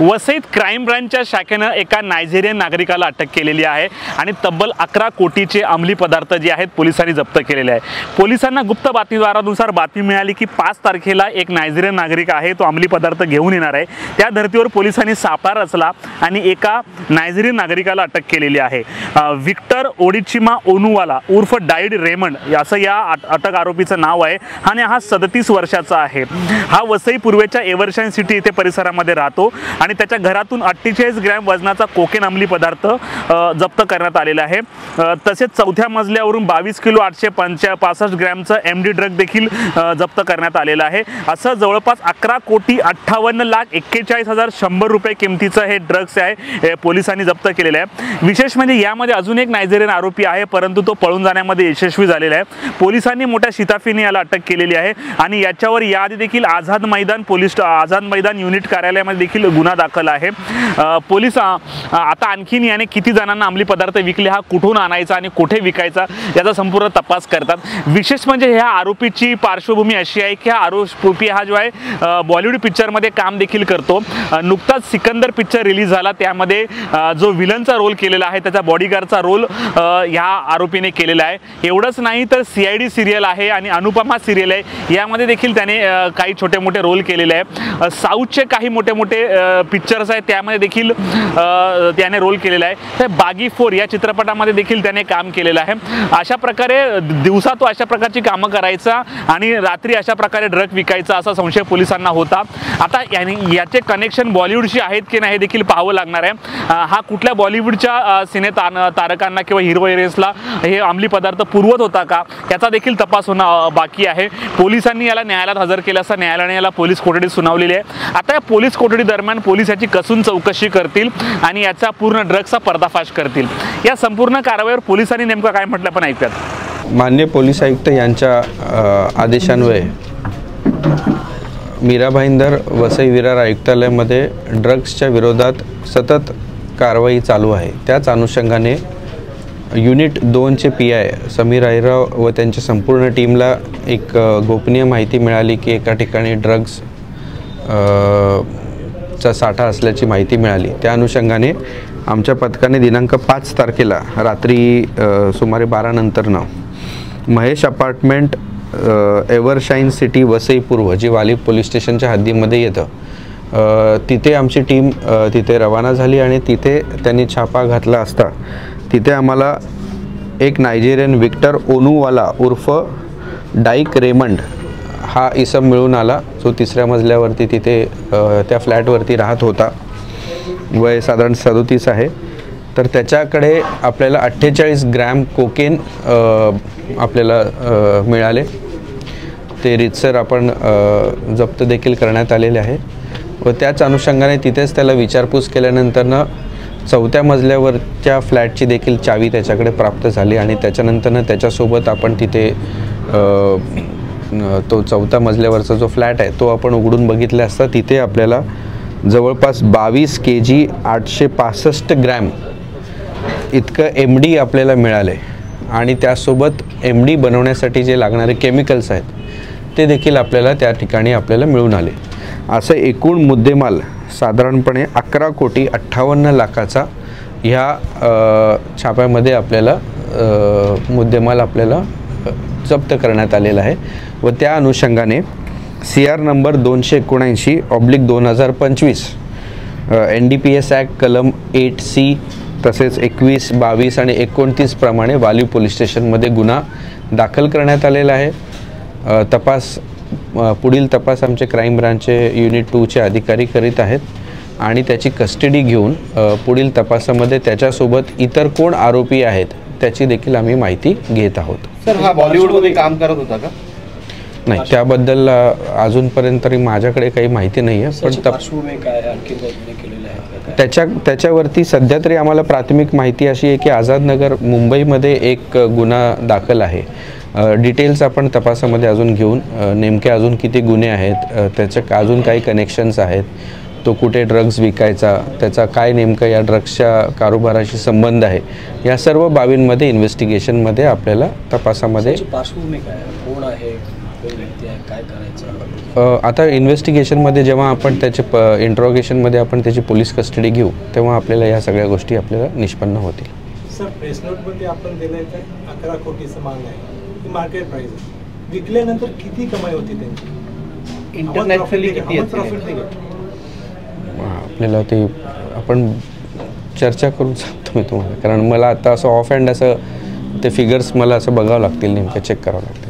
वसईत क्राईम ब्रांचच्या शाखेनं एका नायजेरियन नागरिकाला अटक केलेली आहे आणि तब्बल 11 कोटीचे अंमली पदार्थ जे आहेत पोलिसांनी जप्त केलेले आहे। पोलिसांना गुप्त बातमीदारानुसार बातमी मिळाली की 5 तारखेला एक नायजेरियन नागरिक आहे तो अंमली पदार्थ घेऊन येणार आहे। त्या धर्तीवर पोलिसांनी सापळा रचला आणि एका नायजेरियन नागरिकाला अटक केलेली आहे। विक्टर ओडिचिमा ओनुवाला उर्फ डाइड रेमंड असं या अटक आरोपीचं नाव आहे आणि हा 37 वर्षाचा आहे। हा वसई पूर्वेच्या एव्हरशाईन सिटी येथे परिसरामध्ये राहतो आणि त्याच्या घरातून 48 ग्रॅम वजनाचा कोकेन अंमली पदार्थ जप्त करण्यात आलेला आहे। तसेच चौथ्या मजल्यावरून 22 किलो 865 ग्रॅमचा एमडी ड्रग देखील जप्त करण्यात आलेला आहे। असं जवळपास 11,58,41,100 रुपये किमतीचं हे ड्रग्स आहे पोलिसांनी जप्त केलेलं आहे। विशेष म्हणजे यामध्ये अजून एक नायजेरियन आरोपी आहे परंतु तो पळून जाण्यामध्ये यशस्वी झालेला आहे। पोलिसांनी मोठ्या शिताफीने याला अटक केलेली आहे आणि याच्यावर याआधी देखील आझाद मैदान युनिट कार्यालयामध्ये देखील गुन्हा दाखल आहे। पोलीस आता आणखीन याने किती जणांना अंमली पदार्थ विकले, हा कुठून आणायचा आणि कुठे विकायचा याचा संपूर्ण तपास करतात। विशेष म्हणजे ह्या आरोपीची पार्श्वभूमी अशी आहे की हा आरोपी हा जो आहे बॉलिवूड पिक्चरमध्ये काम देखील करतो। नुकताच सिकंदर पिक्चर रिलीज झाला, त्यामध्ये जो विलनचा रोल केलेला आहे त्याचा बॉडीगार्डचा रोल ह्या आरोपीने केलेला आहे। एवढंच नाही तर CID सिरियल आहे आणि अनुपमा सिरियल आहे, यामध्ये देखील त्याने काही छोटे मोठे रोल केलेले आहे। साऊथचे काही मोठे मोठे पिक्चर्स आहेत त्यामध्ये देखील त्याने रोल केलेला आहे। तर बागी 4 या चित्रपटामध्ये देखील त्याने काम केलेलं आहे। अशा प्रकारे दिवसा तो अशा प्रकारची कामं करायचा आणि रात्री अशा प्रकारे ड्रग विकायचा असा संशय पोलिसांना होता। आता याचे कनेक्शन बॉलिवूडशी आहेत की नाही हे देखील पाहावं लागणार आहे। हा कुठल्या बॉलिवूडच्या सिने तारकांना किंवा हिरो हिरोईन्सला हे अंमली पदार्थ पुरवत होता का याचा देखील तपास होणं बाकी आहे। पोलिसांनी याला न्यायालयात हजर केलं असता न्यायालयाने याला पोलीस कोठडी सुनावलेली आहे। आता या पोलीस कोठडी दरम्यान पोलीस याची कसून चौकशी करतील आणि याचा पूर्ण ड्रग्सचा पर्दाफाश करतील। या संपूर्ण कारवाईवर पोलिसांनी नेमकं काय म्हटलं पण ऐकूयात। माननीय पोलीस आयुक्त यांच्या आदेशान्वये मीरा भाईंदर वसई विरार आयुक्तालयामध्ये ड्रग्सच्या विरोधात सतत कारवाई चालू आहे। त्याच अनुषंगाने युनिट 2चे PI समीर आहिरराव व त्यांच्या संपूर्ण टीमला एक गोपनीय माहिती मिळाली की एका ठिकाणी ड्रग्स चा साठा असल्याची माहिती मिळाली। त्या अनुषंगाने आमच्या पथकाने दिनांक 5 तारखेला रात्री सुमारे 12 नंतरनं Mahesh apartment Evershine city Vasai पूर्व जी वाली पोलीस स्टेशनच्या हद्दीमध्ये येतं तिथे आमची टीम तिथे रवाना झाली आणि तिथे त्यांनी छापा घातला असता तिथे आम्हाला एक नायजेरियन विक्टर ओनुवाला उर्फ डाइक रेमंड हा इसम मिळून आला, जो 3ऱ्या मजल्यावरती तिथे त्या फ्लॅटवरती राहत होता। वय साधारण 37 आहे। तर त्याच्याकडे आपल्याला 48 ग्रॅम कोकेन आपल्याला मिळाले। ते रितसर आपण जप्त देखील करण्यात आलेले आहे व त्याच अनुषंगाने तिथेच त्याला विचारपूस केल्यानंतरनं 4थ्या मजल्यावरच्या फ्लॅटची देखील चावी त्याच्याकडे प्राप्त झाली आणि त्याच्यानंतरनं त्याच्यासोबत आपण तिथे तो 4थ्या मजल्यावरचा जो फ्लॅट आहे तो आपण उघडून बघितला असता तिथे आपल्याला जवळपास 22 kg 865 ग्रॅम इतकं MD आपल्याला मिळाले आणि त्यासोबत MD बनवण्यासाठी जे लागणारे केमिकल्स आहेत ते देखील आपल्याला त्या ठिकाणी आपल्याला मिळून आले। असं एकूण मुद्देमाल साधारणपणे 11,58,00,000चा ह्या छाप्यामध्ये आपल्याला मुद्देमाल आपल्याला जप्त करण्यात आलेला आहे व त्या अनुषंगाने CR नंबर 279/2025 NDPS ॲक्ट कलम 8C तसेच 21, 22 आणि 29 प्रमाणे वाली पोलीस स्टेशनमध्ये गुन्हा दाखल करण्यात आलेला आहे। पुढील तपास आमचे क्राईम ब्रांचचे युनिट 2चे अधिकारी करीत आहेत आणि त्याची कस्टडी घेऊन पुढील तपासामध्ये त्याच्यासोबत इतर कोण आरोपी आहेत त्याची देखील आम्ही माहिती घेत आहोत। सर, हा बॉलिवूडमध्ये काम करत होता का? नाही, त्याबद्दल अजूनपर्यंत तरी माझ्याकडे काही माहिती नाही आहे, पण त्याच्यावरती सध्या तरी आम्हाला प्राथमिक माहिती अशी आहे की आझादनगर मुंबईमध्ये एक गुन्हा दाखल आहे। डिटेल्स आपण तपासामध्ये अजून घेऊन नेमके अजून किती गुन्हे आहेत, त्याचे अजून काही कनेक्शन्स आहेत, तो कुठे ड्रग्स विकायचा, त्याचा काय नेमका या ड्रग्सच्या कारोबाराशी संबंध आहे, या सर्व बाबींमध्ये इन्व्हेस्टिगेशनमध्ये आपल्याला तपासामध्ये पार्श्वभूमी काय, कोण आहे, कोण व्यक्ती आहे, काय करायचं आता इन्व्हेस्टिगेशनमध्ये जेव्हा आपण त्याचे इंट्रोगेशनमध्ये आपण त्याची पोलीस कस्टडी घेऊ तेव्हा आपल्याला ह्या सगळ्या गोष्टी आपल्याला निष्पन्न होतील. सर, प्रेस नोटमध्ये आपण दिलंय काय 11 कोटीचं माल आहे, ही मार्केट प्राइस आहे. विकल्यानंतर किती कमाई होती त्यांची? इंटरनॅशनली किती प्रॉफिट येते? आपल्याला ते आपण चर्चा करून सांगतो मी तुम्हाला, कारण मला आता असं ऑफ हँड असं ते फिगर्स मला असं बघावं लागतील, नेमकं चेक करावं लागतील.